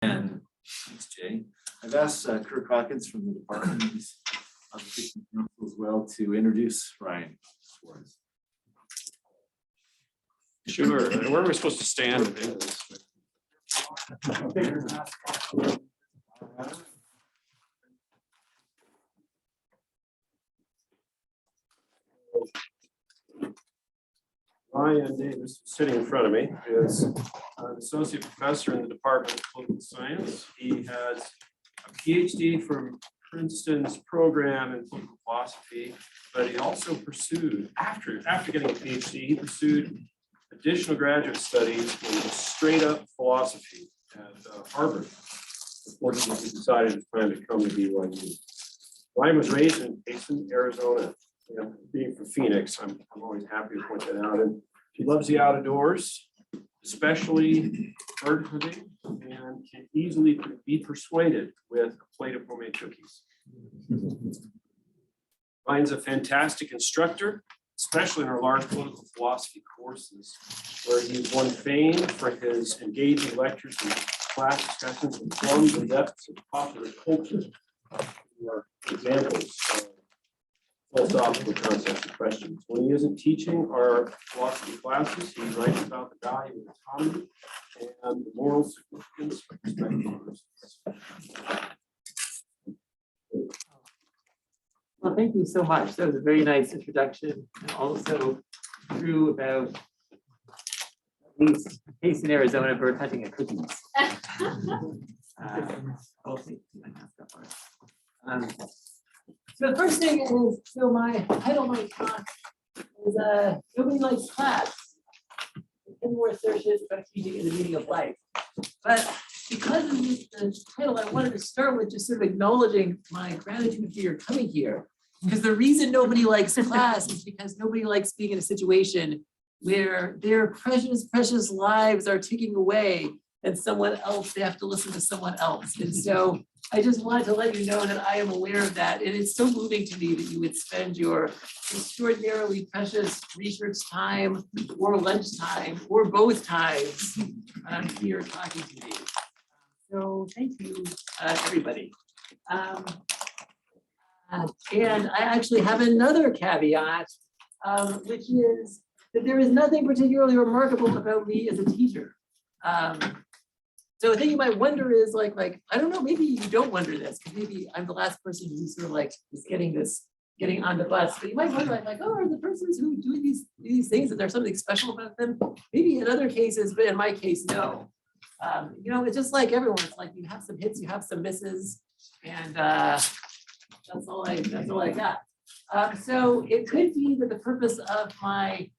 And thanks, Jay. I've asked Kirk Hawkins from the Department of Teaching Council as well to introduce Ryan for us. Sure. Where are we supposed to stand? Ryan Davis, sitting in front of me, is an associate professor in the Department of Political Science. He has a PhD from Princeton's program in political philosophy, but he also pursued, after getting a PhD, he pursued additional graduate studies in straight up philosophy at Harvard. Unfortunately, he decided it's time to come to BYU. Ryan was raised in Payson, Arizona. And being from Phoenix, I'm always happy to point that out. And he loves the outdoors, especially bird hunting, and can easily be persuaded with a plate of homemade cookies. Ryan's a fantastic instructor, especially in our large political philosophy courses, where he's won fame for his engaging lectures and class discussions and forms and depths of popular culture. For examples of philosophical concepts and questions. When he isn't teaching our philosophy classes, he writes about the value of autonomy and the moral significance of respecting persons. Well, thank you so much. That was a very nice introduction, and also true about at least case in Arizona bird hunting and cookies. I'll take my mask off. So the first thing is, so my title of my talk is nobody likes class. 10 more assertions about teaching and the meaning of life. But because of the title, I wanted to start with just sort of acknowledging my gratitude for your coming here. Because the reason nobody likes class is because nobody likes being in a situation where their precious, precious lives are ticking away and someone else, they have to listen to someone else. And so I just wanted to let you know that I am aware of that. And it's so moving to me that you would spend your extraordinarily precious research time or lunch time or both times here talking to me. So thank you, everybody. And I actually have another caveat, which is that there is nothing particularly remarkable about me as a teacher. So the thing you might wonder is like, I don't know, maybe you don't wonder this, because maybe I'm the last person who's sort of like is getting on the bus. But you might wonder like, oh, are the persons who do these things, is there something special about them? Maybe in other cases, but in my case, no. You know, it's just like everyone. It's like you have some hits, you have some misses, and that's all I got. So it could be that the purpose of my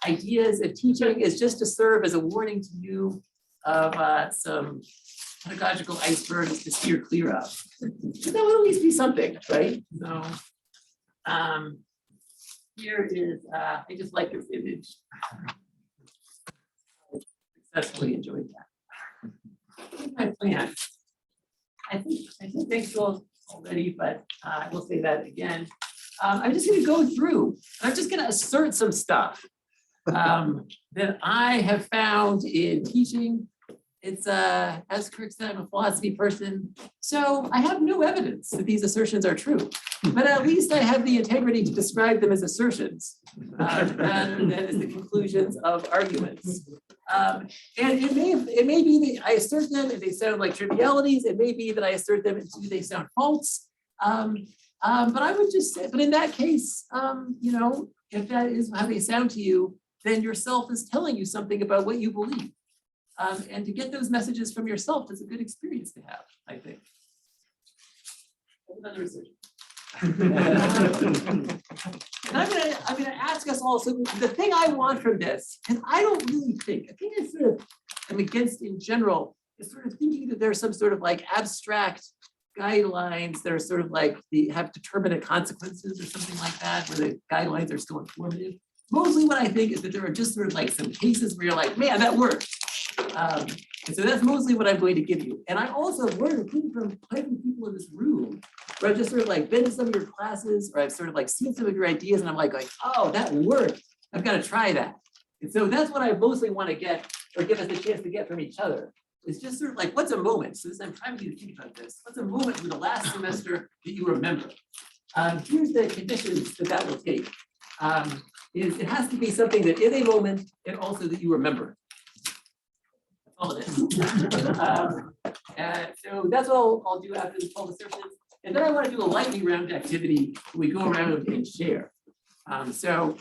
ideas of teaching is just to serve as a warning to you of some pedagogical icebergs to steer clear of. But that would at least be something, right? So here is, I just like this image. I successfully enjoyed that. Here's my plan. I think thanks you all already, but I will say that again. I'm just going to go through. I'm just going to assert some stuff that I have found in teaching. It's as Kirk said, I'm a philosophy person, so I have no evidence that these assertions are true. But at least I have the integrity to describe them as assertions rather than as the conclusions of arguments. And it may be that I assert them and they sound like trivialities. It may be that I assert them and they sound false. But I would just say, but in that case, you know, if that is how they sound to you, then yourself is telling you something about what you believe. And to get those messages from yourself is a good experience to have, I think. Another assertion. And I'm gonna ask us all, so the thing I want from this, and I don't really think, I think I sort of am against in general, is sort of thinking that there's some sort of like abstract guidelines that are sort of like have determinate consequences or something like that, where the guidelines are still informative. Mostly what I think is that there are just sort of like some cases where you're like, man, that worked. And so that's mostly what I'm going to give you. And I also have learned, including from quite a few people in this room, where I've just sort of like been to some of your classes, or I've sort of like seen some of your ideas, and I'm like, oh, that worked. I've got to try that. And so that's what I mostly want to get, or give us a chance to get from each other. is just sort of like, what's a moment? So this, I'm trying you to think about this. What's a moment from the last semester that you remember? Here's the conditions that will take. Is it has to be something that is a moment and also that you remember. That's all it is. So that's all I'll do after the 12 assertions. And then I want to do a lightning round activity. We go around and share. So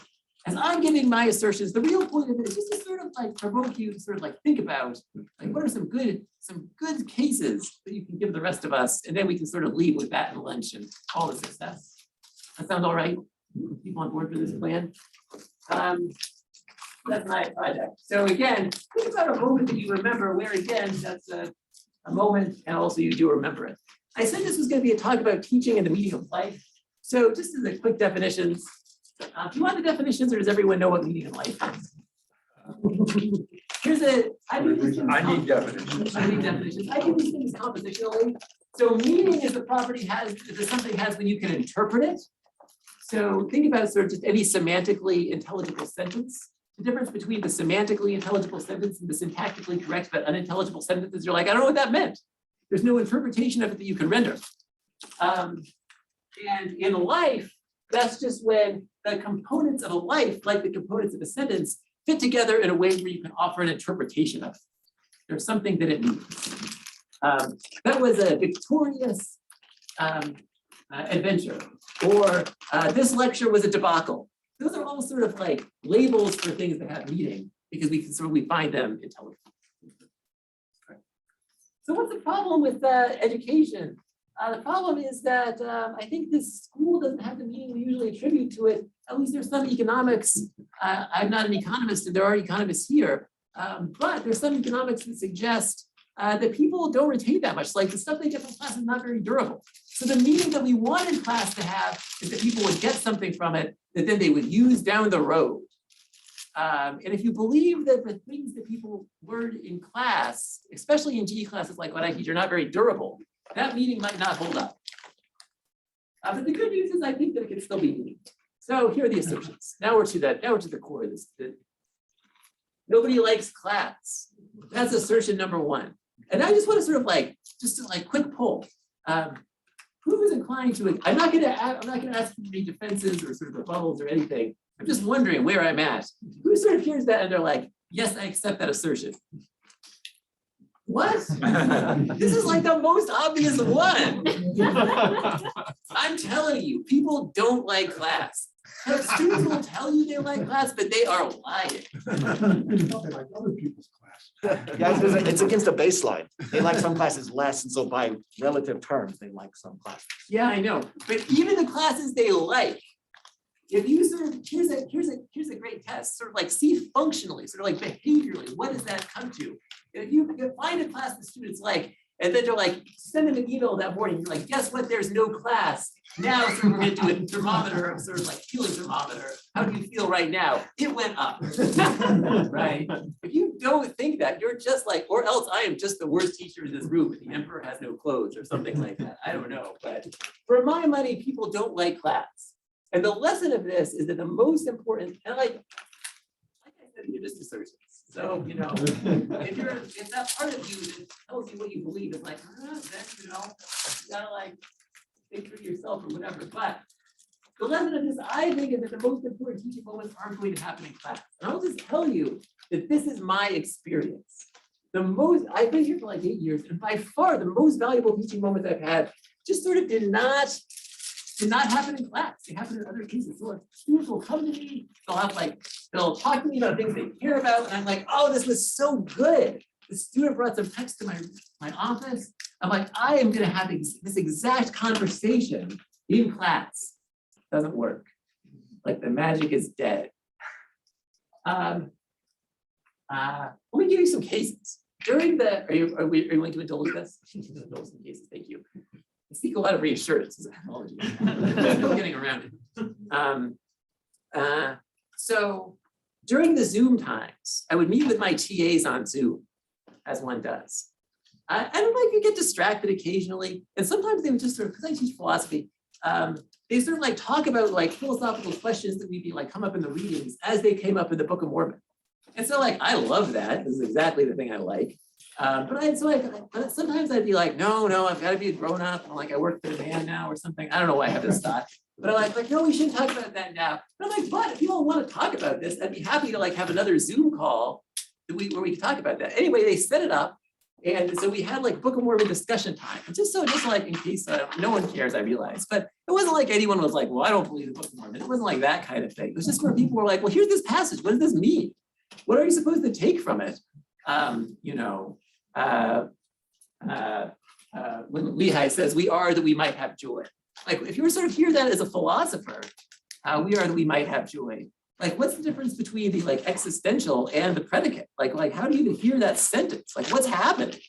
as I'm giving my assertions, the real point of it is just to sort of like provoke you to sort of like think about like what are some good cases that you can give the rest of us, and then we can sort of leave with that and lunch and all the success. That sound all right? People on board for this plan? That's my project. So again, think about a moment that you remember where again, that's a moment and also you do remember it. I said this was going to be a talk about teaching and the meaning of life. So just as a quick definitions, do you want the definitions or does everyone know what meaning of life is? Here's a, I need definitions. I need definitions. I do these things compositionally. So meaning is the property that something has when you can interpret it. So think about sort of just any semantically intelligible sentence. The difference between the semantically intelligible sentence and the syntactically correct but unintelligible sentences, you're like, I don't know what that meant. There's no interpretation of it that you can render. And in life, that's just when the components of a life, like the components of a sentence, fit together in a way where you can offer an interpretation of it. There's something that it means. That was a victorious adventure, or this lecture was a debacle. Those are all sort of like labels for things that have meaning because we find them intelligent. So what's the problem with education? The problem is that I think this school doesn't have the meaning we usually attribute to it. At least there's some economics. I'm not an economist, and there are economists here, but there's some economics that suggest that people don't retain that much. Like the stuff they get from class is not very durable. So the meaning that we wanted class to have is that people would get something from it that then they would use down the road. And if you believe that the things that people learned in class, especially in GE classes like what I teach, are not very durable, that meaning might not hold up. But the good news is I think that it can still be meaning. So here are the assertions. Now we're to the core of this. Nobody likes class. That's assertion number one. And I just want to sort of like, just a quick poll. Who is inclined to, I'm not gonna ask you to read defenses or sort of rebuttals or anything. I'm just wondering where I'm at. Who sort of hears that and they're like, yes, I accept that assertion. What? This is like the most obvious one. I'm telling you, people don't like class. Students will tell you they like class, but they are lying. They like other people's class. Yeah, it's against a baseline. They like some classes less, and so by relative terms, they like some classes. Yeah, I know. But even the classes they like, if you sort of, here's a great test, sort of like see functionally, sort of like behaviorally, what does that come to? If you find a class the students like, and then they're like, send them an email that morning, you're like, guess what, there's no class. Now sort of we're gonna do a thermometer, sort of like feeling thermometer. How do you feel right now? It went up, right? If you don't think that, you're just like, or else I am just the worst teacher in this room and the emperor has no clothes or something like that. I don't know, but for my money, people don't like class. And the lesson of this is that the most important, and like I said, you're just assertions. So, you know, if that part of you that tells you what you believe is like, then, you know, you gotta like think for yourself or whatever. But the lesson of this, I think, is that the most important teaching moments aren't going to happen in class. And I'll just tell you that this is my experience. I've been here for like 8 years, and by far the most valuable teaching moments I've had just sort of did not happen in class. They happen in other cases. So students will come to me, they'll talk to me about things they care about, and I'm like, oh, this was so good. The student brought some text to my office. I'm like, I am gonna have this exact conversation in class. Doesn't work. Like the magic is dead. Let me give you some cases. During the, are you willing to indulge this? Indulge some cases, thank you. I seek a lot of reassurance as a technology. Still getting around it. So during the Zoom times, I would meet with my TAs on Zoom, as one does. And like you get distracted occasionally, and sometimes they would just sort of, because I teach philosophy, they sort of like talk about like philosophical questions that we'd be like come up in the readings as they came up in the Book of Mormon. And so like, I love that. This is exactly the thing I like. But sometimes I'd be like, no, I've got to be a grown up. I'm like, I work for the man now or something. I don't know why I have this thought. But I'm like, no, we shouldn't talk about that now. But I'm like, but if you all want to talk about this, I'd be happy to like have another Zoom call where we could talk about that. Anyway, they set it up. And so we had like Book of Mormon discussion time. And just like in case no one cares, I realize. But it wasn't like anyone was like, well, I don't believe the Book of Mormon. It wasn't like that kind of thing. It was just where people were like, well, here's this passage. What does this mean? What are you supposed to take from it? When Lehi says, we are that we might have joy. Like if you were sort of hear that as a philosopher, we are that we might have joy. Like what's the difference between the like existential and the predicate? Like how do you even hear that sentence? Like what's happening?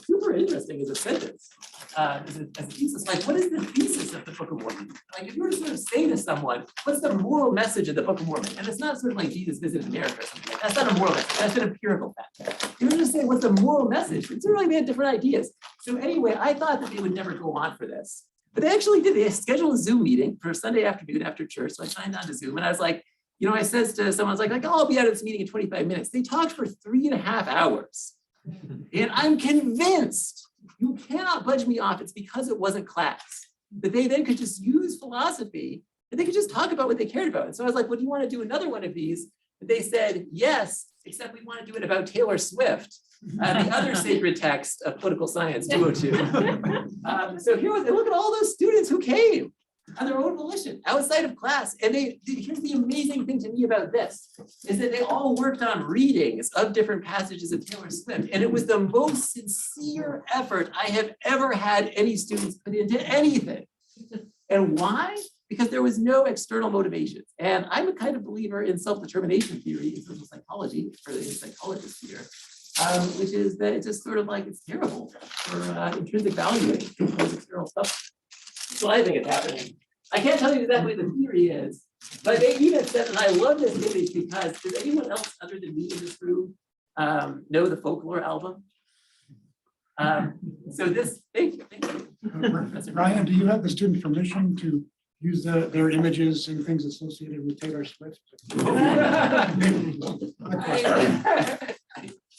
Super interesting as a sentence. As a thesis, like what is the thesis of the Book of Mormon? Like if you were to sort of say to someone, what's the moral message of the Book of Mormon? And it's not sort of like Jesus visited America or something like that. That's not a moral message, that's an empirical fact. If you were just saying what's the moral message, it's really they had different ideas. So anyway, I thought that they would never go on for this. But they actually did. They scheduled a Zoom meeting for Sunday afternoon after church. So I signed on to Zoom and I was like, I says to someone, I was like, oh, I'll be out of this meeting in 25 minutes. They talked for 3.5 hours. And I'm convinced you cannot budge me off. It's because it wasn't class. That they then could just use philosophy and they could just talk about what they cared about. And so I was like, well, do you want to do another one of these? And they said, yes, except we want to do it about Taylor Swift, the other sacred text of political science 202. So here was, look at all those students who came on their own volition outside of class. And here's the amazing thing to me about this, is that they all worked on readings of different passages of Taylor Swift. And it was the most sincere effort I have ever had any students put into anything. And why? Because there was no external motivation. And I'm a kind of believer in self-determination theory in social psychology, or in psychologists here, which is that it's just sort of like, it's terrible for intrinsic valuing of external stuff. So I think it's happening. I can't tell you exactly what the theory is, but they even said, and I love this image because does anyone else other than me in this room know the Folklore album? So this, thank you. Ryan, do you have the student permission to use their images and things associated with Taylor Swift?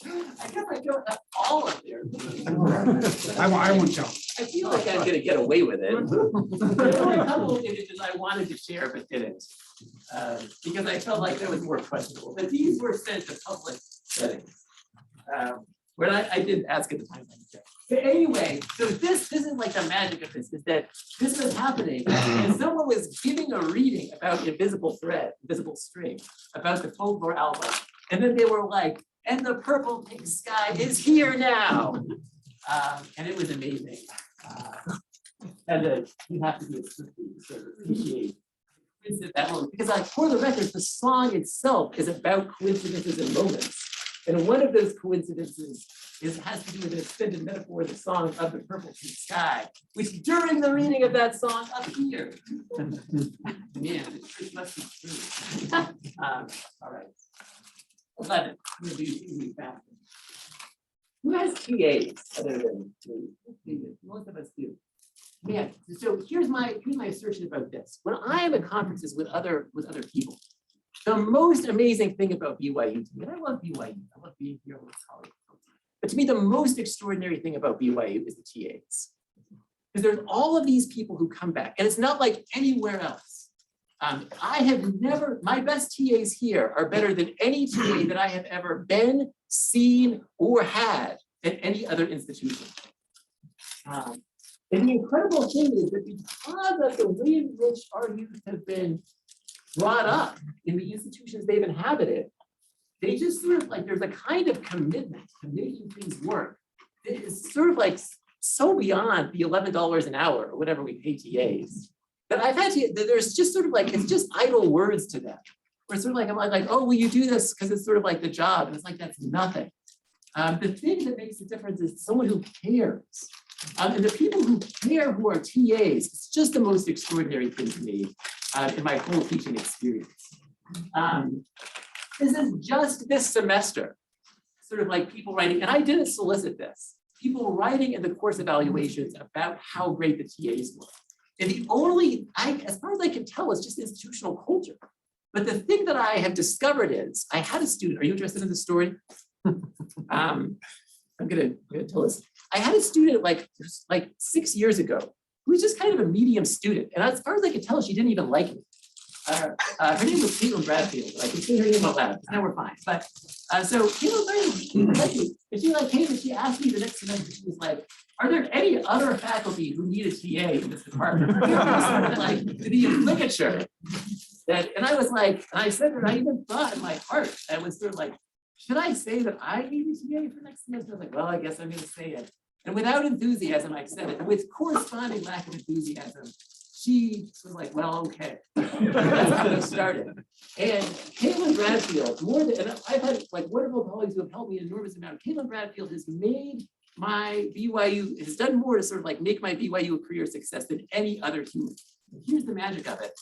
I guess I don't have all of their. I won't tell. I feel like I'm gonna get away with it. There were a couple of images I wanted to share but didn't, because I felt like that was more questionable. But these were sent to public settings, where I didn't ask at the time. But anyway, so this is like the magic of this, is that this was happening and someone was giving a reading about invisible thread, invisible string, about the Folklore album, and then they were like, and the purple pink sky is here now. And it was amazing. And you have to be a sort of appreciate that moment. Because like, for the record, the song itself is about coincidences and moments. And one of those coincidences has to do with an extended metaphor of the song of the purple pink sky, which during the reading of that song appeared. Man, it must be true. All right. 11. I'm going to do easy faster. Who has TAs other than me? Most of us do. Yeah. So here's my assertion about this. When I am at conferences with other people, the most amazing thing about BYU to me, and I love BYU, I love being here with colleagues, but to me the most extraordinary thing about BYU is the TAs. Because there's all of these people who come back, and it's not like anywhere else. I have never, my best TAs here are better than any TA that I have ever been, seen, or had at any other institution. And the incredible thing is that because of the way in which our youth have been brought up in the institutions they've inhabited, they just sort of like, there's a kind of commitment to making things work that is sort of like so beyond the $11 an hour or whatever we pay TAs. That I've had to, there's just sort of like, it's just idle words to them. Where it's sort of like, I'm like, oh, will you do this? Because it's sort of like the job. And it's like, that's nothing. The thing that makes the difference is someone who cares. And the people who care who are TAs, it's just the most extraordinary thing to me in my whole teaching experience. This is just this semester, sort of like people writing, and I didn't solicit this, people writing in the course evaluations about how great the TAs were. And the only, as far as I can tell, is just institutional culture. But the thing that I have discovered is, I had a student, are you interested in the story? I'm gonna tell this. I had a student like 6 years ago who was just kind of a medium student. And as far as I could tell, she didn't even like me. Her name was Caitlin Bradfield. I can say her name out loud. Now we're fine. But so Caitlin Bradfield, liked me. And she like came and she asked me the next semester, she was like, are there any other faculty who need a TA in this department? Like the ligature. And I was like, and I said that I even thought in my heart, I was sort of like, should I say that I need a TA for next semester? I was like, well, I guess I'm gonna say it. And without enthusiasm, I said it. And with corresponding lack of enthusiasm, she was like, well, okay. That's how we started. And Caitlin Bradfield, and I've had like wonderful colleagues who have helped me an enormous amount. Caitlin Bradfield has made my BYU, has done more to sort of like make my BYU a career success than any other human. Here's the magic of it,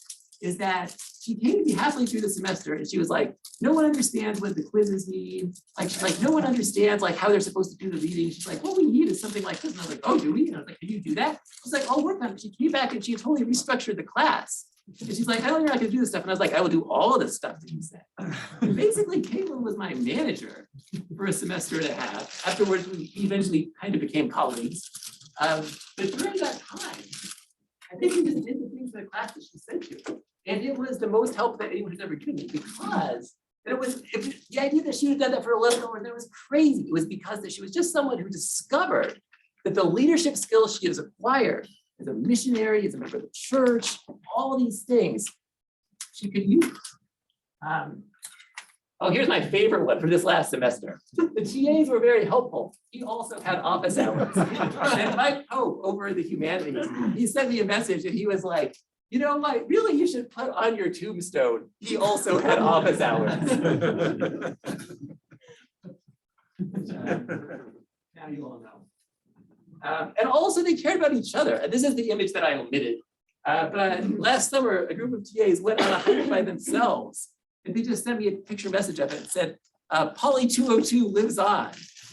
is that she came to me halfway through the semester and she was like, no one understands what the quizzes mean. Like no one understands like how they're supposed to do the reading. She's like, what we need is something like this. And I was like, oh, do we? And I was like, can you do that? I was like, I'll work on it. She came back and she totally restructured the class. And she's like, I know you're not gonna do this stuff. And I was like, I will do all of the stuff that you said. And basically, Caitlin was my manager for a semester and a half. Afterwards, we eventually kind of became colleagues. But during that time, I think we just did the things in the class that she said to. And it was the most help that anyone has ever given me because the idea that she would have done that for 11 hours, that was crazy. It was because that she was just someone who discovered that the leadership skills she has acquired as a missionary, as a member of the church, all these things she could use. Oh, here's my favorite one for this last semester. The TAs were very helpful. He also had office hours. And Mike Pope over in the humanities, he sent me a message and he was like, you know, like, really, you should put on your tombstone. He also had office hours. Now you all know. And also they cared about each other. And this is the image that I omitted. But last summer, a group of TAs went on a hike by themselves. And they just sent me a picture message of it. It said, Poly 202 lives on.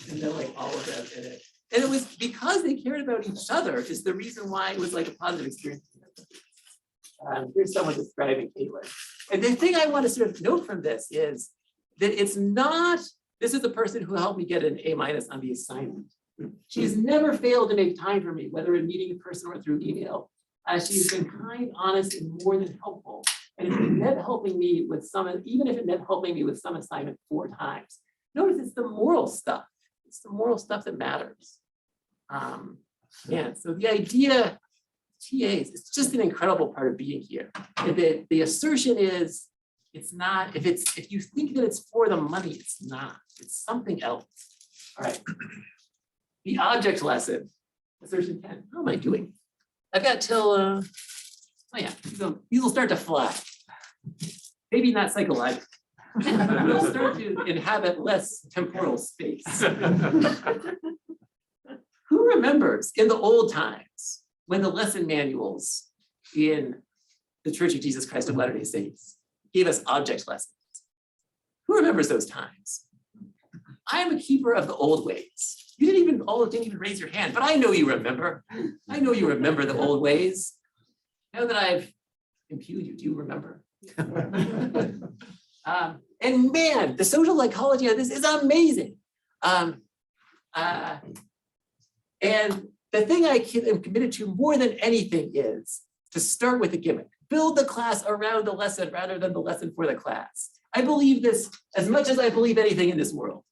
And they're like all of them in it. And it was because they cared about each other is the reason why it was like a positive experience. Here's someone describing Caitlin. And the thing I want to sort of note from this is that it's not, this is the person who helped me get an A- on the assignment. She's never failed to make time for me, whether in meeting in person or through email. She's been kind, honest, and more than helpful. And it's been helping me with some, even if it meant helping me with some assignment 4 times. Notice it's the moral stuff. It's the moral stuff that matters. Yeah, so the idea, TAs, it's just an incredible part of being here. And the assertion is, it's not, if you think that it's for the money, it's not, it's something else. All right, the object lesson, assertion 10, how am I doing? I've got till, oh yeah, so these will start to fly. Maybe not psychologically. We'll start to inhabit less temporal space. Who remembers in the old times when the lesson manuals in the Church of Jesus Christ of Latter-day Saints gave us object lessons? Who remembers those times? I am a keeper of the old ways. You didn't even raise your hand, but I know you remember. I know you remember the old ways. Now that I've impugned you, do you remember? And man, the social psychology of this is amazing. And the thing I am committed to more than anything is to start with a gimmick. Build the class around the lesson rather than the lesson for the class. I believe this as much as I believe anything in this world.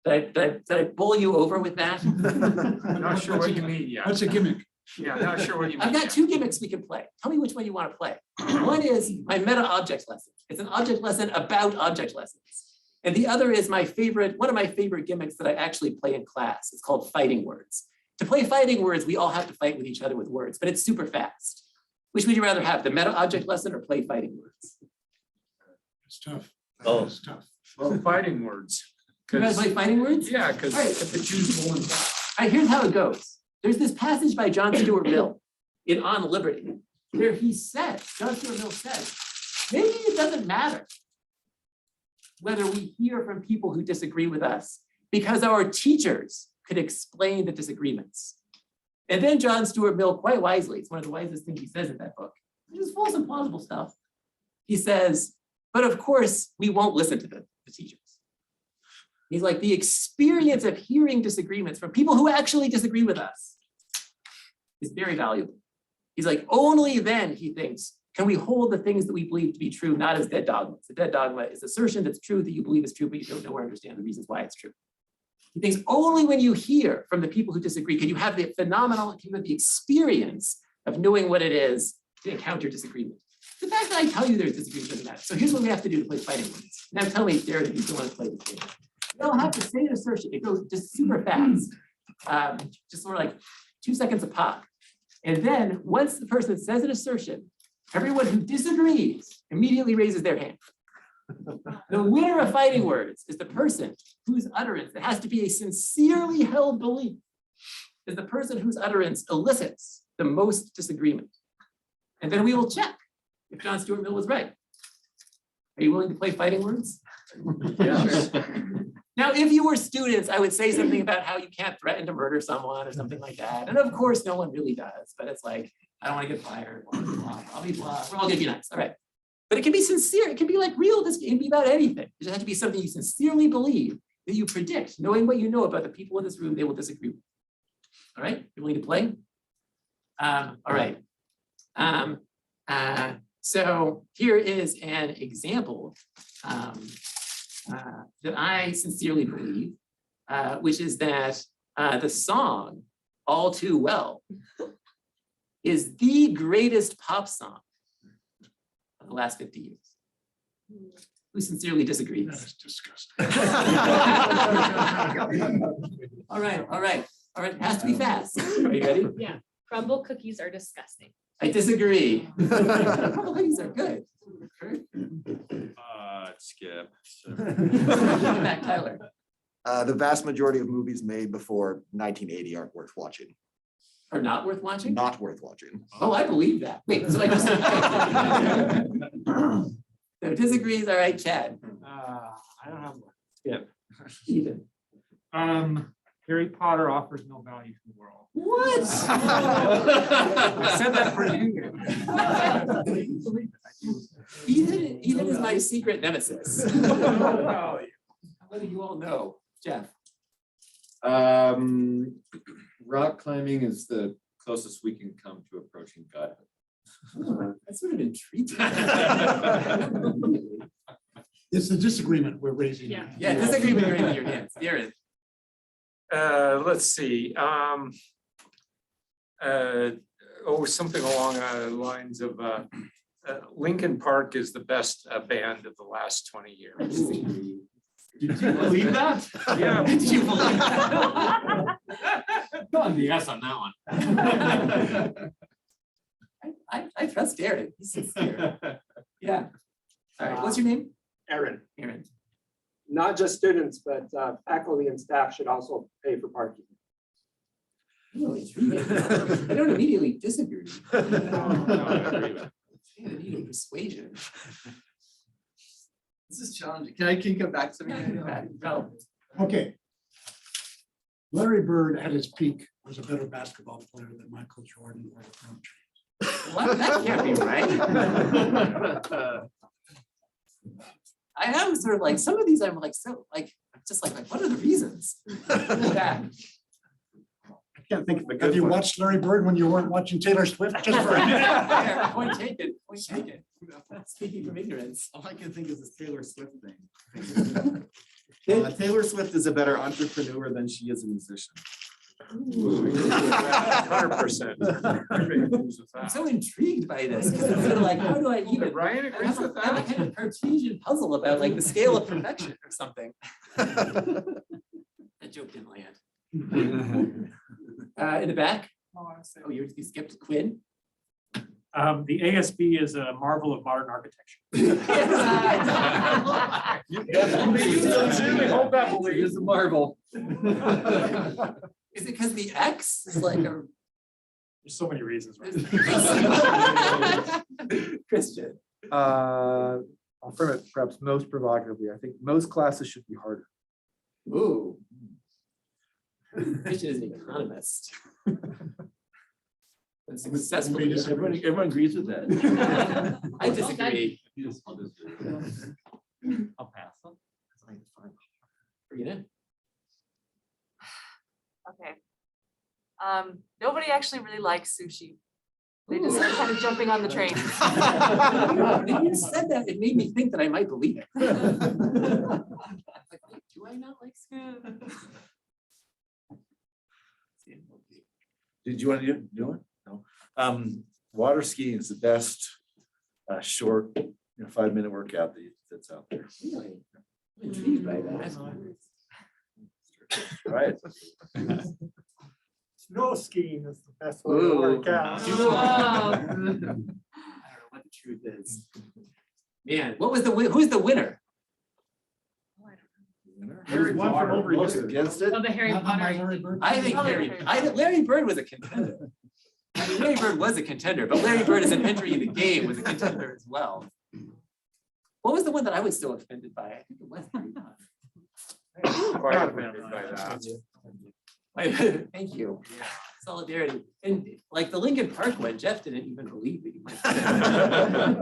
Did I bowl you over with that? I'm not sure what you mean yet. What's a gimmick? Yeah, I'm not sure what you mean. I've got yet. 2 gimmicks we can play. Tell me which one you want to play. One is my meta object lesson. It's an object lesson about object lessons. And the other is one of my favorite gimmicks that I actually play in class. It's called fighting words. To play fighting words, we all have to fight with each other with words, but it's super fast. Which would you rather have, the meta object lesson or play fighting words? It's tough. Oh. It's tough. Well, fighting words. You guys play fighting words? Yeah, because All right. if it's usable in All right, here's how it goes. There's this passage by John Stuart Mill in On Liberty, where he says, John Stuart Mill says, maybe it doesn't matter whether we hear from people who disagree with us because our teachers could explain the disagreements. And then John Stuart Mill, quite wisely, it's one of the wisest things he says in that book, which is false and plausible stuff. He says, But of course, we won't listen to the teachers. He's like, the experience of hearing disagreements from people who actually disagree with us is very valuable. He's like, only then, he thinks, can we hold the things that we believe to be true, not as dead dogmas. A dead dogma is assertion that's true, that you believe is true, but you don't know or understand the reasons why it's true. He thinks only when you hear from the people who disagree can you have the phenomenal, can you have the experience of knowing what it is to encounter disagreement. The fact that I tell you there's disagreement doesn't matter. So here's what we have to do to play fighting words. Now tell me, Jared, if you still want to play this game. You don't have to say an assertion. It goes just super fast. Just sort of like 2 seconds a pop. And then once the person says an assertion, everyone who disagrees immediately raises their hand. The winner of fighting words is the person whose utterance, it has to be a sincerely held belief, is the person whose utterance elicits the most disagreement. And then we will check if John Stuart Mill was right. Are you willing to play fighting words? Yes. Now, if you were students, I would say something about how you can't threaten to murder someone or something like that. And of course, no one really does, but it's like, I don't want to get fired. Blah, blah, blah, blah, blah. We're all gonna be nice, all right. But it can be sincere, it can be like real, this can be about anything. It just has to be something you sincerely believe that you predict, knowing what you know about the people in this room, they will disagree with. All right, you willing to play? All right. So here is an example that I sincerely believe, which is that the song All Too Well is the greatest pop song of the last 50 years. Who sincerely disagrees? That is disgusting. All right, it has to be fast. Are you ready? Yeah, crumble cookies are disgusting. I disagree. Crumble cookies are good. Skip. Back, Tyler. The vast majority of movies made before 1980 aren't worth watching. Are not worth watching? Not worth watching. Oh, I believe that. Wait, so I just. So disagrees, all right, Chad. I don't have one. Skip. Ethan. Harry Potter offers no value to the world. What? I said that for you. Ethan is my secret nemesis. How do you all know? Jeff. Rock climbing is the closest we can come to approaching godhood. That's sort of intriguing. It's the disagreement we're raising. Yeah. Yeah, disagreement, you're in your hands. Darren. Let's see. Something along the lines of Linkin Park is the best band of the last 20 years. Did you believe that? Yeah. Did you believe that? Go on the yes on that one. I trust Darren. He's sincere. Yeah. All right, what's your name? Aaron, Aaron. not just students, but faculty and staff should also pay for parking. Oh, intriguing. I don't immediately disagree. No, I agree with Yeah, the need of persuasion. This is challenging. Can you come back to me? No. Okay. Larry Bird at his peak was a better basketball player than Michael Jordan or LeBron James. What? That can't be right. I am sort of like, some of these I'm like, so like, I'm just like, what are the reasons? Yeah. I can't think of a Have good you one. watched Larry Bird when you weren't watching Taylor Swift just for a minute? Yeah, point taken, point taken. Speaking from ignorance. All I can think is this Taylor Swift thing. Taylor Swift is a better entrepreneur than she is a musician. 100%. I'm so intrigued by this, because it's sort of like, how do I even? Ryan I agrees have with a kind that. of Cartesian puzzle about like the scale of perfection or something. That joke didn't land. In the back? Oh, you skipped Quinn? The ASB is a marvel of modern architecture. Hold that belief. It's a marvel. Is it because the X is like a There's so many reasons. Right? Christian? I'll frame it perhaps most provocatively. I think most classes should be harder. Ooh. Christian is an economist. Successful. Everybody Everyone agrees with that? I disagree. I'll pass them. Bring it in. Okay. Nobody actually really likes sushi. They just are kind of jumping on the train. When you said that, it made me think that I might believe it. Like, wait, do I not like sushi? Did you want to do it? No. Water skiing is the best short, 5-minute workout that's out there. Really? I'm intrigued by that. All right. Snow skiing is the best way to work out. I don't know what the truth is. Man, who's the winner? There's one from over Most here. against it. Oh, the Harry Not my Potter. Larry Bird. I think Larry Bird was a contender. I mean, Larry Bird was a contender, but Larry Bird is an entry in the game was a contender as well. What was the one that I was so offended by? I think it was Harry Potter. Quite offended by that. Thank you. Solidarity. And like the Lincoln Park one, Jeff didn't even believe that you might.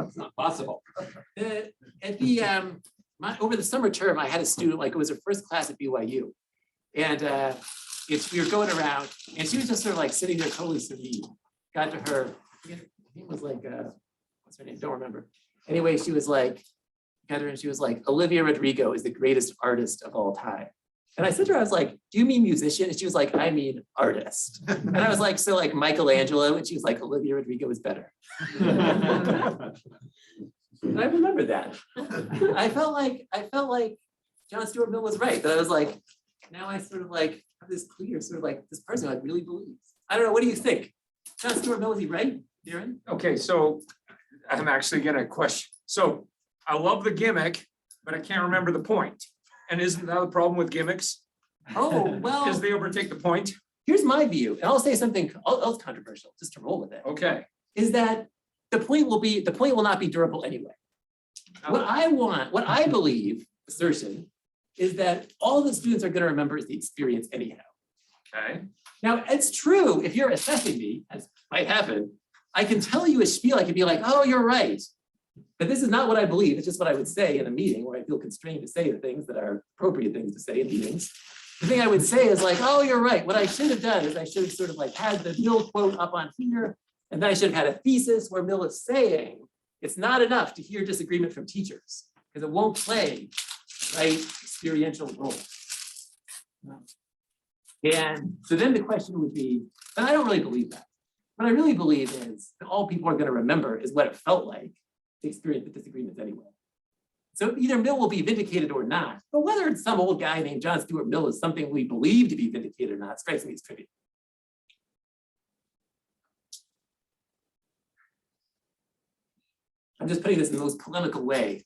It's not possible. Over the summer term, I had a student, like it was her first class at BYU. And we were going around and she was just sort of like sitting there totally serene. Got to her, her name was like, what's her name? Don't remember. Anyway, she was like, got her and she was like, Olivia Rodrigo is the greatest artist of all time. And I said to her, I was like, do you mean musician? And she was like, I mean artist. And I was like, so like Michelangelo, and she was like, Olivia Rodrigo is better. And I remember that. I felt like John Stuart Mill was right. That I was like, now I sort of like have this clear sort of like this person like really believes. I don't know. What do you think? John Stuart Mill, was he right, Darren? Okay, so I'm actually gonna question. So I love the gimmick, but I can't remember the point. And isn't that the problem with gimmicks? Oh, well, Is they overtake the point? here's my view, and I'll say something else controversial, just to roll with it. Okay. Is that the point will not be durable anyway. What I believe, assertion, is that all the students are gonna remember is the experience anyhow. Okay. Now, it's true, if you're assessing me, as might happen, I can tell you a spiel, I can be like, oh, you're right. But this is not what I believe, it's just what I would say in a meeting where I feel constrained to say the things that are appropriate things to say in meetings. The thing I would say is like, oh, you're right. What I should have done is I should have sort of like had the Mill quote up on here, and then I should have had a thesis where Mill is saying, it's not enough to hear disagreement from teachers, because it won't play right experiential role. And so then the question would be, and I don't really believe that. What I really believe is that all people are going to remember is what it felt like to experience the disagreements anyway. So either Mill will be vindicated or not, but whether it's some old guy named John Stuart Mill is something we believe to be vindicated or not strikes me as trivial. I'm just putting this in the most polemical way.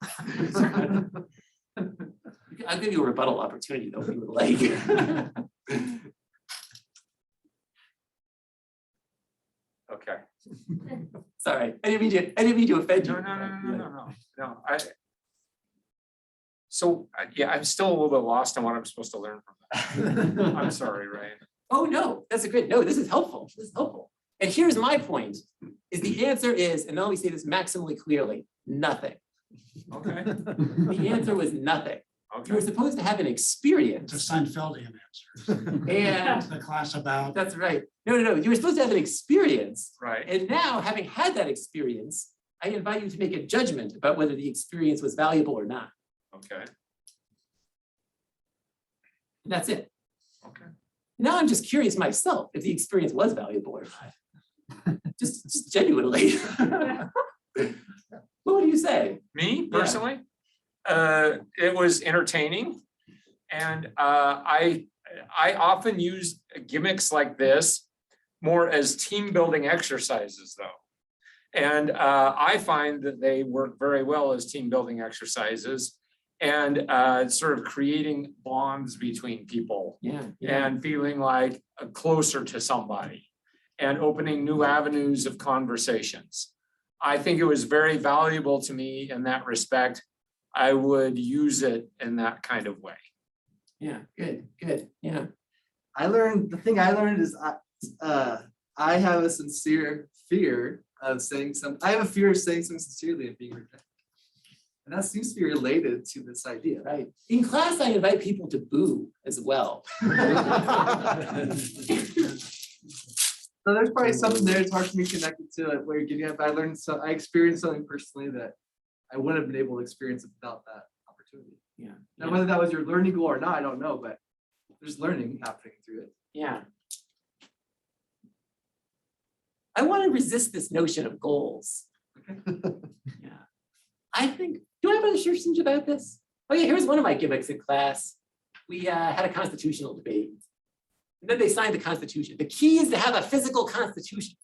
I'll give you a rebuttal opportunity though, if you would like. Okay. Sorry, I didn't mean to offend you. No. So, yeah, I'm still a little bit lost on what I'm supposed to learn from that. I'm sorry, Ryan. Oh, no, that's a great, no, this is helpful, this is helpful. And here's my point, is the answer is, and let me say this maximally clearly, nothing. Okay. The answer was nothing. You were Okay. supposed to have an It's experience. a Seinfeldian answer. And The class about. that's right. No, you were supposed to have an experience. Right. And now, having had that experience, I invite you to make a judgment about whether the experience was valuable or not. Okay. And that's it. Okay. Now I'm just curious myself if the experience was valuable or not. Just genuinely. What do you say? Me personally, it was entertaining, and I often use gimmicks like this more as team building exercises, though. And I find that they work very well as team building exercises and sort of creating bonds between people Yeah. and feeling like closer to somebody and opening new avenues of conversations. I think it was very valuable to me in that respect. I would use it in that kind of way. Yeah, good, yeah. The thing I learned is I have a sincere fear of saying I have a fear of saying something sincerely and being rejected. And that seems to be related to this idea. Right. In class, I invite people to boo as well. So there's probably something there. It's hard for me connected to where you're getting at, but I experienced something personally that I wouldn't have been able to experience without that opportunity. Yeah. Now, whether that was your learning goal or not, I don't know, but there's learning happening through it. Yeah. I want to resist this notion of goals. Yeah. I think, do I have an assertion about this? Oh yeah, here's one of my gimmicks in class. We had a constitutional debate. And then they signed the Constitution. The key is to have a physical constitution.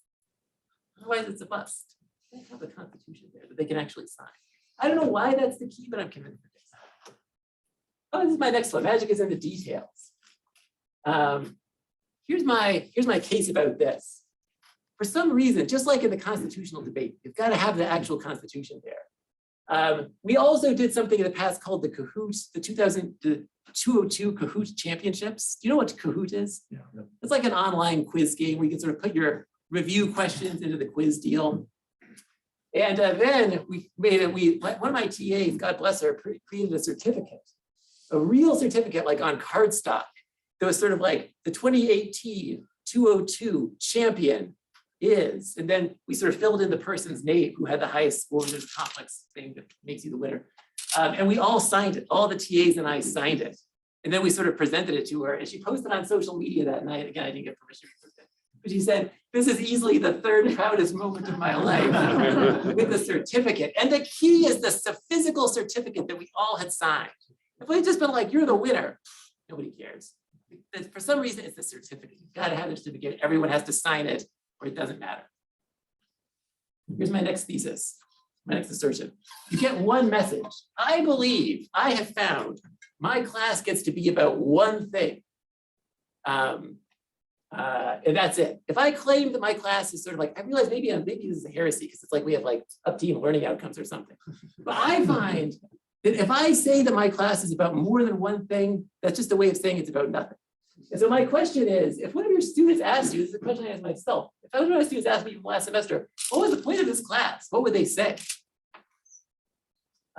Otherwise, it's a bust. They have the Constitution there that they can actually sign. I don't know why that's the key, but I'm convinced it is. Oh, this is my next one. Magic is in the details. Here's my case about this. For some reason, just like in the constitutional debate, you've got to have the actual Constitution there. We also did something in the past called the Kahoots, the 202 Kahoot Championships. Do you know what Kahoot is? Yeah. It's like an online quiz game where you can sort of put your review questions into the quiz deal. And then one of my TAs, God bless her, created a certificate, a real certificate like on cardstock. That was sort of like the 2018 202 champion is, and then we sort of filled in the person's name who had the highest score. There's a complex thing that makes you the winner. And we all signed it, all the TAs and I signed it. And then we sort of presented it to her and she posted on social media that night. Again, I didn't get permission to post it. But she said, this is easily the third proudest moment of my life with the certificate. And the key is the physical certificate that we all had signed. If we had just been like, you're the winner, nobody cares. For some reason, it's the certificate. You've got to have the certificate. Everyone has to sign it or it doesn't matter. Here's my next thesis, my next assertion. You get one message. I believe I have found my class gets to be about one thing. And that's it. If I claim that my class is sort of like, I realize maybe this is a heresy because it's like we have like up-team learning outcomes or something. But I find that if I say that my class is about more than one thing, that's just a way of saying it's about nothing. And so my question is, if one of your students asked you, this is a question I asked myself, if one of my students asked me from last semester, what was the point of this class? What would they say?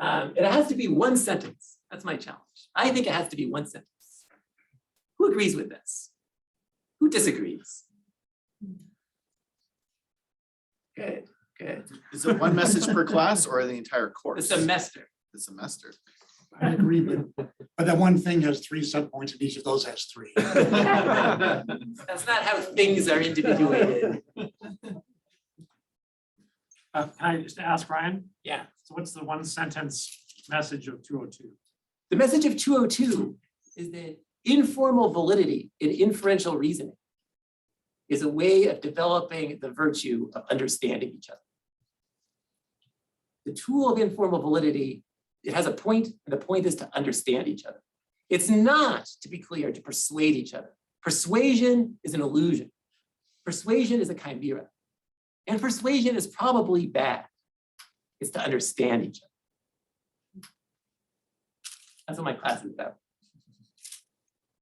It has to be one sentence. That's my challenge. I think it has to be one sentence. Who agrees with this? Who disagrees? Good, good. Is it one message per class or the entire The course? semester. The semester. I agree, but that one thing has 3 subpoints and each of those has 3. That's not how things are individuated. Can I just ask Ryan? Yeah. So what's the one sentence message of 202? The message of 202 is that informal validity in inferential reasoning is a way of developing the virtue of understanding each other. The tool of informal validity, it has a point, and the point is to understand each other. It's not, to be clear, to persuade each other. Persuasion is an illusion. Persuasion is a chimera. And persuasion is probably bad. It's to understand each other. That's what my class is about.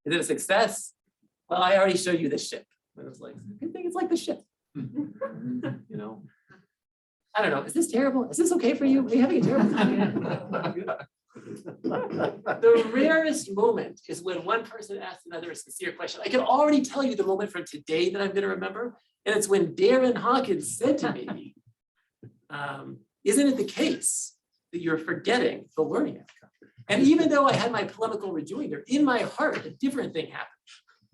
Is it a success? Well, I already showed you the ship. And it was like, I think it's like the ship. You know, I don't know. Is this terrible? Is this okay for you? Are you having a terrible time? The rarest moment is when one person asks another a sincere question. I can already tell you the moment from today that I'm going to remember. And it's when Darren Hawkins said to me, isn't it the case that you're forgetting the learning outcome? And even though I had my polemical rejoinder, in my heart, a different thing happened.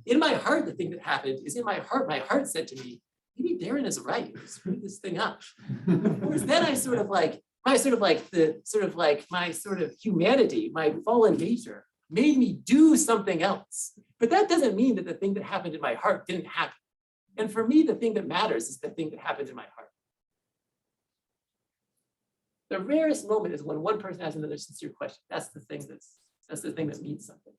In my heart, the thing that happened is in my heart said to me, maybe Darren is right, screw this thing up. Whereas then my humanity, my fallen nature made me do something else. But that doesn't mean that the thing that happened in my heart didn't happen. And for me, the thing that matters is the thing that happens in my heart. The rarest moment is when one person asks another sincere question. That's the thing that means something.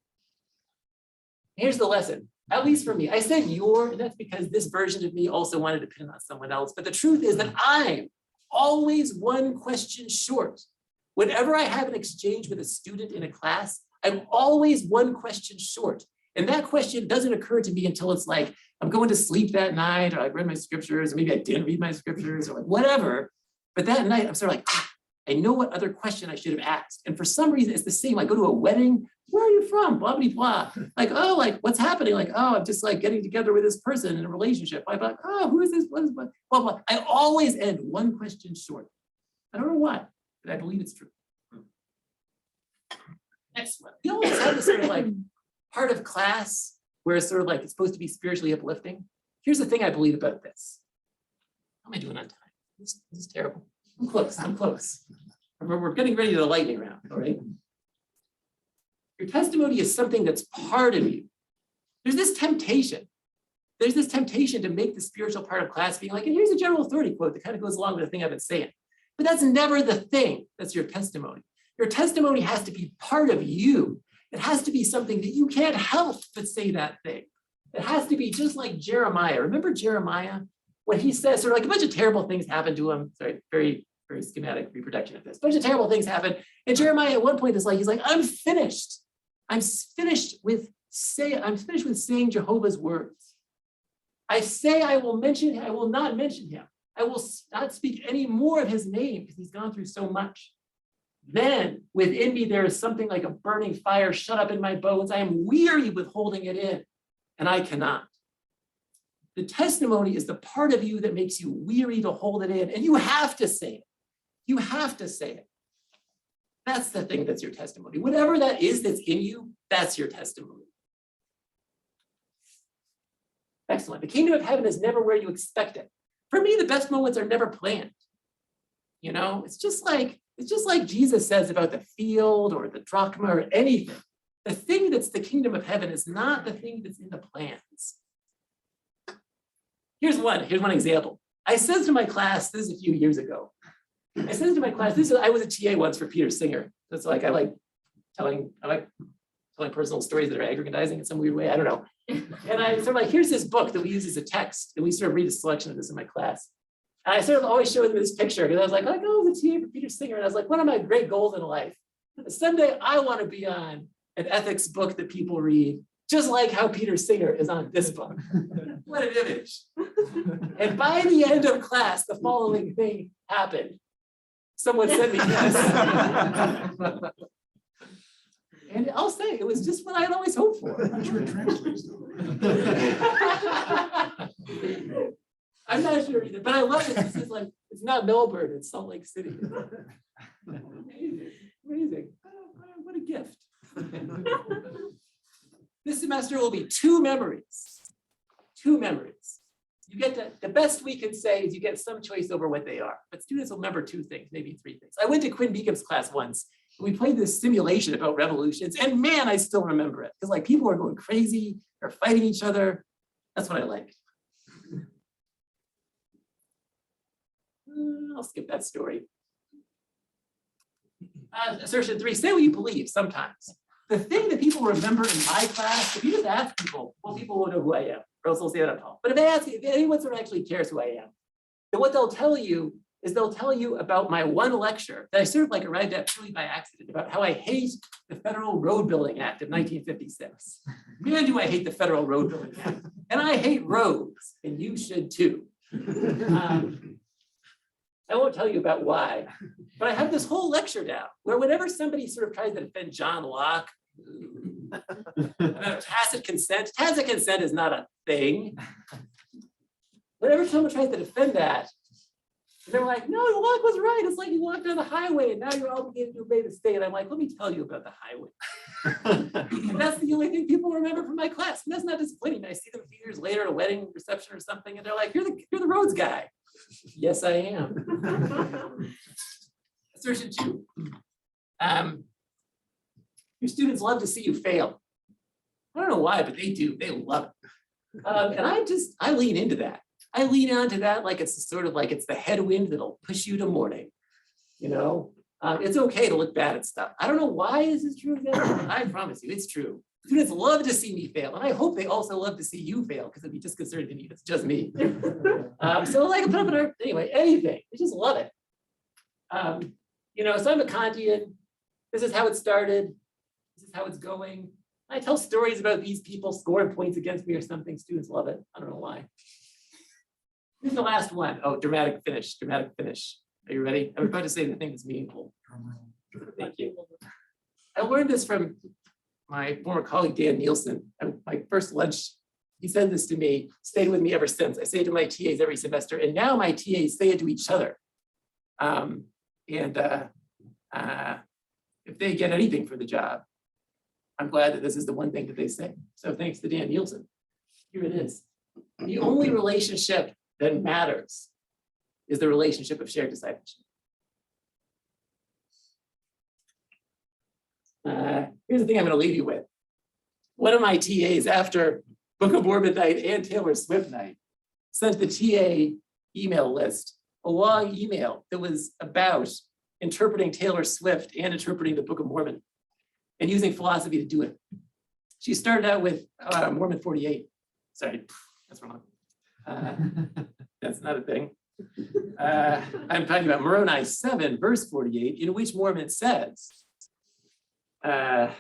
Here's the lesson, at least for me. I said and that's because this version of me also wanted to pin on someone else. But the truth is that I'm always one question short. Whenever I have an exchange with a student in a class, I'm always one question short. And that question doesn't occur to me until it's like, I'm going to sleep that night, or I read my scriptures, or maybe I didn't read my scriptures, or like whatever. But that night, I'm sort of like, I know what other question I should have asked. And for some reason, it's the same. I go to a wedding. Where are you from? Blah, blah, blah. Like, oh, like, what's happening? Like, oh, I'm just like getting together with this person in a relationship. I'm like, oh, who is this? What is what? Blah, blah. I always end one question short. I don't know why, but I believe it's true. Next one. We always have this sort of like part of class where it's sort of like it's supposed to be spiritually uplifting. Here's the thing I believe about this. How am I doing on time? This is terrible. I'm close. I'm close. We're getting ready to the lightning round, all right? Your testimony is something that's part of you. There's this temptation. There's this temptation to make the spiritual part of class being like, and here's a general authority quote that kind of goes along with the thing I've been saying. But that's never the thing that's your testimony. Your testimony has to be part of you. It has to be something that you can't help but say that thing. It has to be just like Jeremiah. Remember Jeremiah? When he says sort of like a bunch of terrible things happened to him. Sorry, very, very schematic reproduction of this. A bunch of terrible things happened. And Jeremiah at one point is like, he's like, I'm finished. I'm finished with saying Jehovah's words. I say I will not mention him. I will not speak any more of his name because he's gone through so much. Then within me, there is something like a burning fire shut up in my bones. I am weary with holding it in, and I cannot. The testimony is the part of you that makes you weary to hold it in, and you have to say it. You have to say it. That's the thing that's your testimony. Whatever that is that's in you, that's your testimony. Excellent. The kingdom of heaven is never where you expect it. For me, the best moments are never planned. You know, it's just like Jesus says about the field or the drachma or anything. The thing that's the kingdom of heaven is not the thing that's in the plans. Here's one example. I said to my class, this is a few years ago. I said to my class, I was a TA once for Peter Singer. It's like I like telling personal stories that are aggrandizing in some weird way. I don't know. And I sort of like, here's this book that we use as a text, and we sort of read a selection of this in my class. And I sort of always show them this picture because I was like, I was a TA for Peter Singer, and I was like, one of my great goals in life. Someday I want to be on an ethics book that people read, just like how Peter Singer is on this book. What an image. And by the end of class, the following thing happened. Someone sent me this. And I'll say, it was just what I had always hoped for. I'm not sure either, but I love it. This is like, it's not Melbourne, it's Salt Lake City. Amazing, amazing. What a gift. This semester will be two memories. Two memories. You get the best we can say is you get some choice over what they are, but students will remember two things, maybe three things. I went to Quinn Beacon's class once. We played this simulation about revolutions, and man, I still remember it because like people are going crazy, they're fighting each other. That's what I like. I'll skip that story. Assertion 3, say what you believe sometimes. The thing that people remember in my class, if you just ask people, well, people will know who I am, or else they'll say that I'm tall. But if anyone sort of actually cares who I am, then what they'll tell you is they'll tell you about my one lecture that I sort of like arrived at purely by accident about how I hate the Federal Road Building Act of 1956. Man, do I hate the Federal Road Building Act. And I hate roads, and you should too. I won't tell you about why, but I have this whole lecture down where whenever somebody sort of tries to defend John Locke, about tacit consent is not a thing. Whenever someone tries to defend that, they're like, no, Locke was right. It's like you walked down the highway and now you're obligated to obey the state. I'm like, let me tell you about the highway. And that's the only thing people remember from my class. And that's not disappointing. I see them a few years later at a wedding reception or something, and they're like, you're the roads guy. Yes, I am. Assertion 2. Your students love to see you fail. I don't know why, but they do. They love it. And I lean into that. I lean onto that like it's sort of like it's the headwind that'll push you to morning. You know, it's okay to look bad at stuff. I don't know why this is true, but I promise you, it's true. Students love to see me fail, and I hope they also love to see you fail because it'd be disconcerting to me if it's just me. So like put up an art, anyway, anything. I just love it. You know, so I'm a Kantian. This is how it started. This is how it's going. I tell stories about these people scoring points against me or something. Students love it. I don't know why. Here's the last one. Oh, dramatic finish, dramatic finish. Are you ready? I'm about to say the thing that's meaningful. Thank you. I learned this from my former colleague, Dan Nielsen. At my first lunch, he said this to me, stayed with me ever since. I say it to my TAs every semester, and now my TAs say it to each other. If they get anything for the job, I'm glad that this is the one thing that they say. So thanks to Dan Nielsen. Here it is. The only relationship that matters is the relationship of shared discipleship. Here's the thing I'm going to leave you with. One of my TAs after Book of Mormon night and Taylor Swift night sent the TA email list a long email that was about interpreting Taylor Swift and interpreting the Book of Mormon and using philosophy to do it. She started out with Mormon 48. Sorry, that's wrong. That's not a thing. I'm talking about Moroni 7, verse 48, in which Mormon says that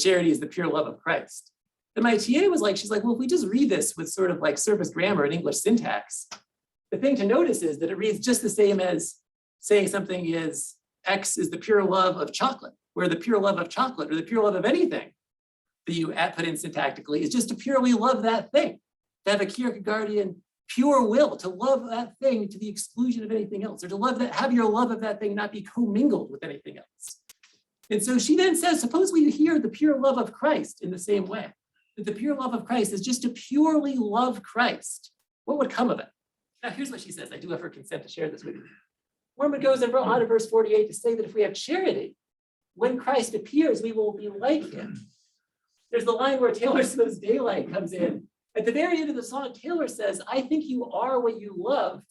charity is the pure love of Christ. And my TA was like, she's like, well, if we just read this with sort of like surface grammar and English syntax, the thing to notice is that it reads just the same as saying something is X is the pure love of chocolate, where the pure love of chocolate or the pure love of anything that you put in syntactically is just to purely love that thing, to have a Kierkegaardian pure will, to love that thing to the exclusion of anything else, or to love that, have your love of that thing not be commingled with anything else. And so she then says, suppose we hear the pure love of Christ in the same way, that the pure love of Christ is just to purely love Christ. What would come of it? Now, here's what she says. I do have her consent to share this with you. Mormon goes on to verse 48 to say that if we have charity, when Christ appears, we will be like him. There's the line where Taylor Swift's Daylight comes in. At the very end of the song, Taylor says, I think you are what you love.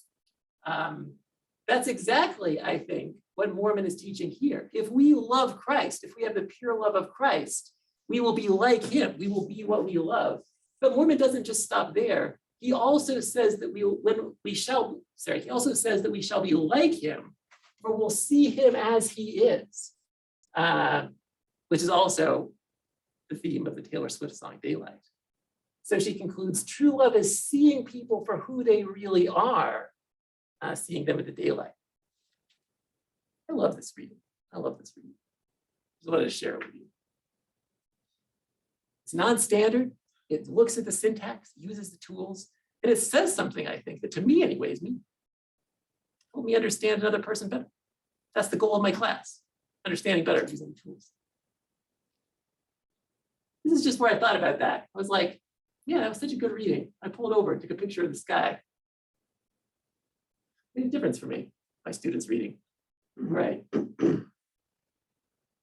That's exactly, I think, what Mormon is teaching here. If we love Christ, if we have the pure love of Christ, we will be like him. We will be what we love. But Mormon doesn't just stop there. He also says that he also says that we shall be like him, for we'll see him as he is, which is also the theme of the Taylor Swift song, Daylight. So she concludes, true love is seeing people for who they really are, seeing them in the daylight. I love this reading. I love this reading. Just wanted to share it with you. It's non-standard. It looks at the syntax, uses the tools, and it says something, I think, that to me anyways, help me understand another person better. That's the goal of my class, understanding better using the tools. This is just where I thought about that. I was like, yeah, that was such a good reading. I pulled over and took a picture of the sky. Made a difference for me, my students reading. Right.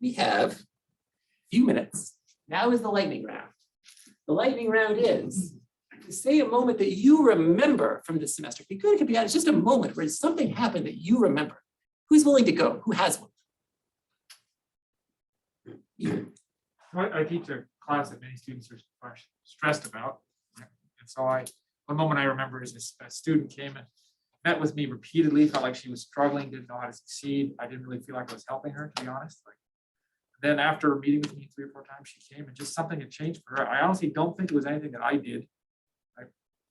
We have a few minutes. Now is the lightning round. The lightning round is to say a moment that you remember from this semester. It could be good, it could be bad. It's just a moment where something happened that you remember. Who's willing to go? Who has one? You. I teach a class that many students are stressed about. And so one moment I remember is a student came and met with me repeatedly, felt like she was struggling, didn't know how to succeed. I didn't really feel like I was helping her, to be honest. Then after meeting with me 3 or 4 times, she came and just something had changed for her. I honestly don't think it was anything that I did.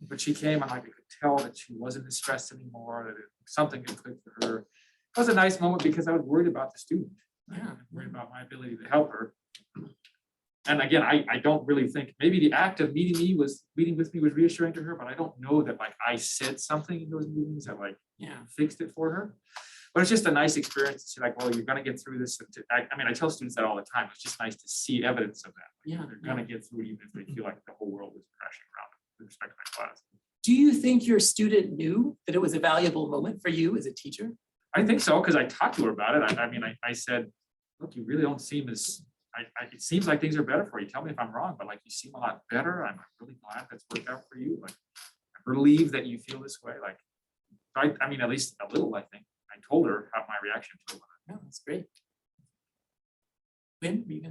But she came and I could tell that she wasn't as stressed anymore, that something had clicked for her. It was a nice moment because I was worried about the student. I was worried about my ability to help her. And again, I don't really think, maybe the act of meeting with me was reassuring to her, but I don't know that I said something in those meetings that fixed it for her. But it's just a nice experience to see well, you're gonna get through this. I tell students that all the time. It's just nice to see evidence of that. They're gonna get through it even if they feel like the whole world is crashing around them with respect to my class. Do you think your student knew that it was a valuable moment for you as a teacher? I think so, because I talked to her about it. I said, look, you really don't seem as, it seems like things are better for you. Tell me if I'm wrong, but you seem a lot better. I'm really glad that's worked out for you. I believe that you feel this way. At least a little, I think. I told her how my reaction to it. No, that's great. Lynn, are you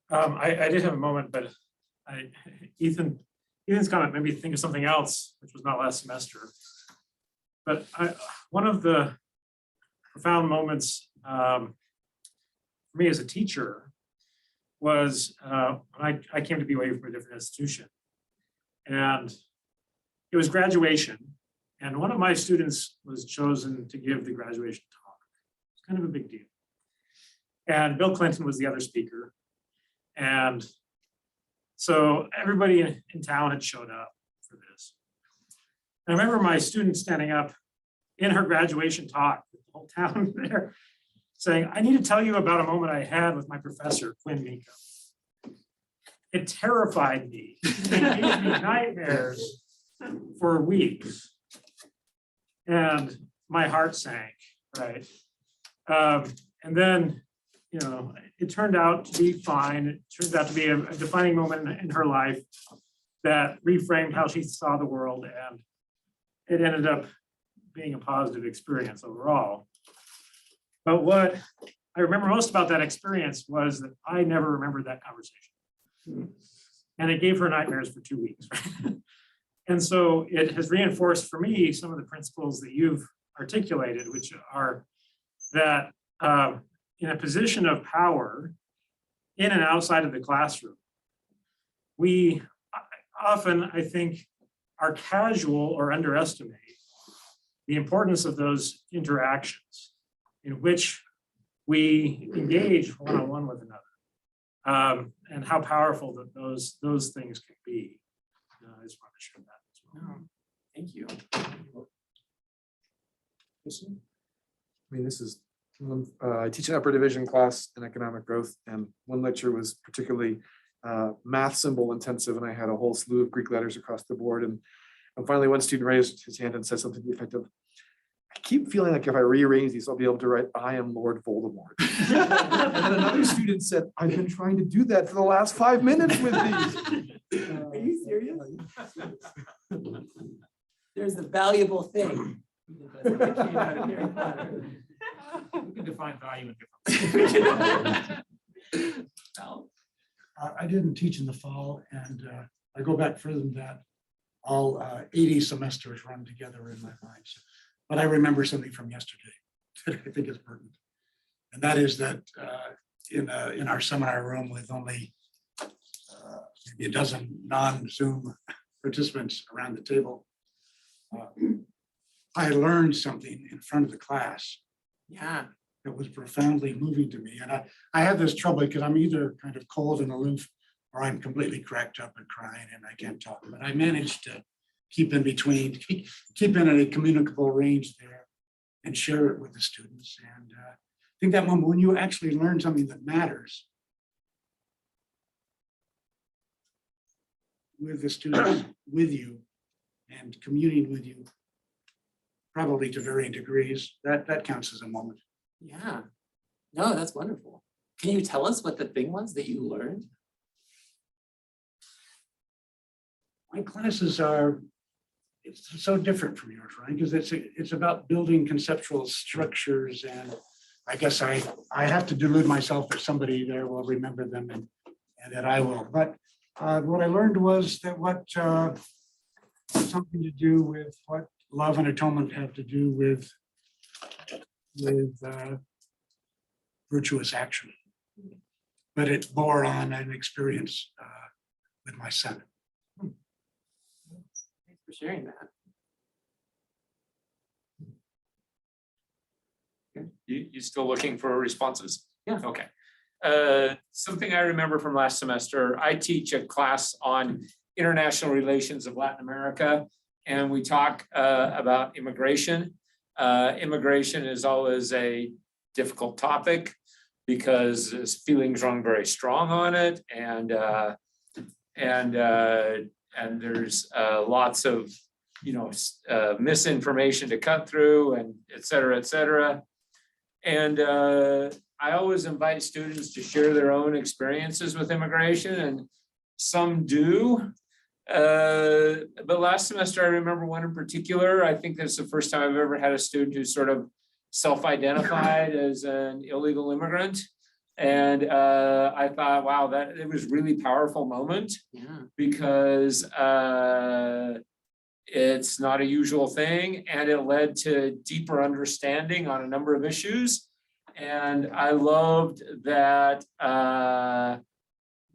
gonna? I did have a moment, but Ethan's comment made me think of something else, which was not last semester. But one of the profound moments for me as a teacher was when I came to BYU from a different institution. And it was graduation. And one of my students was chosen to give the graduation talk. It's kind of a big deal. And Bill Clinton was the other speaker. And so everybody in town had showed up for this. I remember my student standing up in her graduation talk, with the whole town there, saying, I need to tell you about a moment I had with my professor, Quinn Miko. It terrified me. It gave me nightmares for weeks. And my heart sank, right? And then, you know, it turned out to be fine. It turned out to be a defining moment in her life that reframed how she saw the world, and it ended up being a positive experience overall. But what I remember most about that experience was that I never remembered that conversation. And it gave her nightmares for 2 weeks. And so it has reinforced for me some of the principles that you've articulated, which are that in a position of power, in and outside of the classroom, we often, I think, are casual or underestimate the importance of those interactions in which we engage one-on-one with another, and how powerful that those things can be. I just want to share that as well. Thank you. I mean, this is, I teach an upper division class in economic growth, and one lecture was particularly math symbol intensive, and I had a whole slew of Greek letters across the board. And finally, one student raised his hand and said something to the effect of, I keep feeling like if I rearrange these, I'll be able to write, I am Lord Voldemort. And then another student said, I've been trying to do that for the last 5 minutes with these. Are you serious? There's the valuable thing. That came out of Harry Potter. We can define value in different ways. Val? I didn't teach in the fall, and I go back further than that. All 80 semesters run together in my mind. But I remember something from yesterday that I think is pertinent. And that is that in our seminar room with only maybe a dozen non-Zoom participants around the table, I learned something in front of the class. Yeah. That was profoundly moving to me. And I have this trouble because I'm either kind of cold and aloof, or I'm completely cracked up and crying and I can't talk. But I managed to keep in between, keep in a communicable range there and share it with the students. And I think that moment when you actually learn something that matters with the students, with you, and communing with you, probably to varying degrees, that counts as a moment. Yeah. No, that's wonderful. Can you tell us what the thing was that you learned? My classes are, it's so different from yours, right? Because it's about building conceptual structures, and I guess I have to delude myself that somebody there will remember them and that I will. But what I learned was that what something to do with what love and atonement have to do with virtuous action. But it bore on an experience with my son. Thanks for sharing that. You still looking for responses? Yeah. Okay. Something I remember from last semester, I teach a class on international relations of Latin America, and we talk about immigration. Immigration is always a difficult topic because feelings run very strong on it, and there's lots of misinformation to cut through, and et cetera, et cetera. And I always invite students to share their own experiences with immigration, and some do. But last semester, I remember one in particular. I think that's the first time I've ever had a student who sort of self-identified as an illegal immigrant. And I thought, wow, that it was a really powerful moment. Yeah. Because it's not a usual thing, and it led to deeper understanding on a number of issues. And I loved that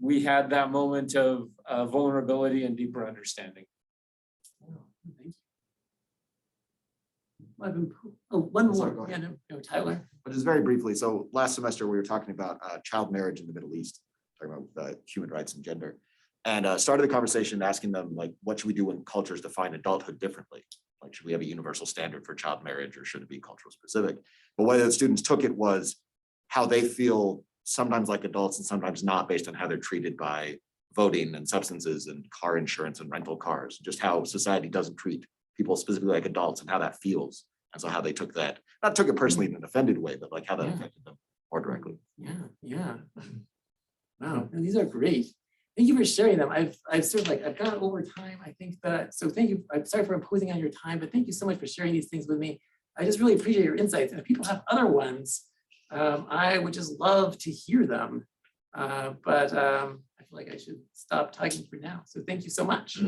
we had that moment of vulnerability and deeper understanding. Oh, thank you. one Sorry, more, go ahead. yeah, no, Tyler. But just very briefly, so last semester, we were talking about child marriage in the Middle East, talking about human rights and gender. And started the conversation asking them, like, what should we do when cultures define adulthood differently? Like, should we have a universal standard for child marriage, or should it be cultural specific? But the way the students took it was how they feel sometimes like adults and sometimes not, based on how they're treated by voting and substances and car insurance and rental cars, just how society doesn't treat people specifically like adults and how that feels. And so how they took that, not took it personally in an offended way, but like how that Yeah. affected them more directly. Yeah. Wow, and these are great. Thank you for sharing them. I've sort of like, I've gone over time, I think that, so thank you. I'm sorry for imposing on your time, but thank you so much for sharing these things with me. I just really appreciate your insights. And if people have other ones, I would just love to hear them. But I feel like I should stop talking for now. So thank you so much.